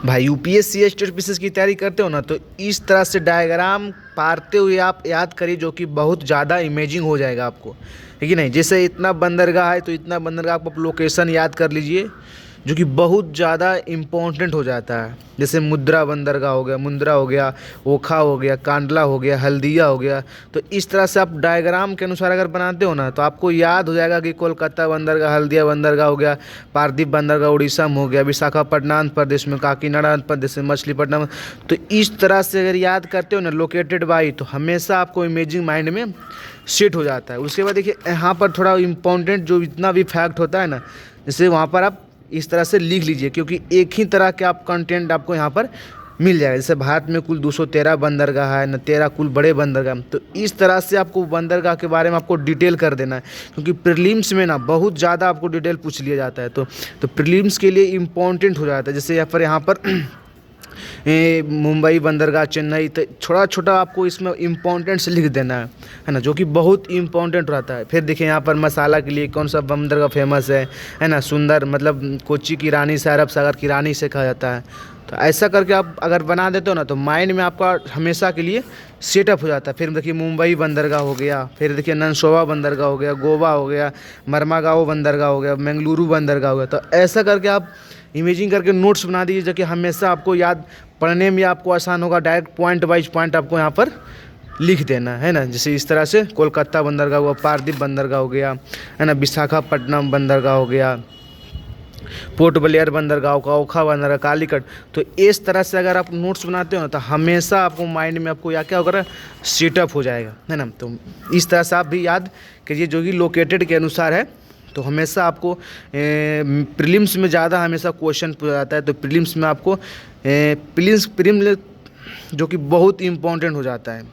भाई UPSC state PCS की तैयारी करते हो ना, तो इस तरह से डायग्राम पारते हुए आप याद करिए, जो कि बहुत ज़्यादा इमेजिंग हो जाएगा आपको, है कि नहीं। जैसे इतना बंदरगाह है तो इतना बंदरगाह आप लोकेशन याद कर लीजिए, जो कि बहुत ज़्यादा इम्पोर्टेंट हो जाता है। जैसे मुद्रा बंदरगाह हो गया, मुंद्रा हो गया, ओखा हो गया, कांडला हो गया, हल्दिया हो गया। तो इस तरह से आप डायग्राम के अनुसार अगर बनाते हो ना, तो आपको याद हो जाएगा कि कोलकाता बंदरगाह, हल्दिया बंदरगाह हो गया, पारादीप बंदरगाह उड़ीसा में हो गया, विशाखापट्टनम आंध्र प्रदेश में, काकीनाडा आंध्र प्रदेश में, मछलीपट्टनम। तो इस तरह से अगर याद करते हो ना लोकेटेड बाई, तो हमेशा आपको इमेजिंग माइंड में सेट हो जाता है। उसके बाद देखिए यहाँ पर थोड़ा इम्पोर्टेंट जो इतना भी फैक्ट होता है ना, जैसे वहाँ पर आप इस तरह से लिख लीजिए, क्योंकि एक ही तरह के आप कंटेंट आपको यहाँ पर मिल जाएगा। जैसे भारत में कुल 213 बंदरगाह है न, 13 कुल बड़े बंदरगाह। तो इस तरह से आपको बंदरगाह के बारे में आपको डिटेल कर देना है, क्योंकि प्रीलिम्स में ना बहुत ज़्यादा आपको डिटेल पूछ लिया जाता है। तो प्रीलिम्स के लिए इम्पोर्टेंट हो जाता है। जैसे यहाँ पर मुंबई बंदरगाह, चेन्नई, तो छोटा छोटा आपको इसमें इम्पोर्टेंट से लिख देना है ना, जो कि बहुत इम्पोर्टेंट रहता है। फिर देखिए यहाँ पर मसाला के लिए कौन सा बंदरगाह फेमस है ना, सुंदर, मतलब कोच्चि की रानी से, अरब सागर की रानी से कहा जाता है। तो ऐसा करके आप अगर बना देते हो ना, तो माइंड में आपका हमेशा के लिए सेटअप हो जाता है। फिर देखिए मुंबई बंदरगाह हो गया, फिर देखिए ननसोवा बंदरगाह हो गया, गोवा हो गया, मरमागांव बंदरगाह हो गया, बेंगलुरु बंदरगाह हो गया। तो ऐसा करके आप इमेजिंग करके नोट्स बना दीजिए, जो कि हमेशा आपको याद पढ़ने में आपको आसान होगा। डायरेक्ट पॉइंट वाइज पॉइंट आपको यहाँ पर लिख देना है ना। जैसे इस तरह से कोलकाता बंदरगाह हुआ, पारादीप बंदरगाह हो गया, है ना, विशाखापट्टनम बंदरगाह हो गया, पोर्ट ब्लेयर बंदरगाह का, ओखा बंदरगाह, कालीकट। तो इस तरह से अगर आप नोट्स बनाते हो ना, तो हमेशा आपको माइंड में आपको या क्या होगा, सेटअप हो जाएगा, है ना। तो इस तरह से आप भी याद करिए, जो कि लोकेटेड के अनुसार है। तो हमेशा आपको प्रीलिम्स में ज़्यादा हमेशा क्वेश्चन पूछा जाता है। तो प्रीलिम्स में आपको प्रीलिम्स जो कि बहुत इम्पोर्टेंट हो जाता है।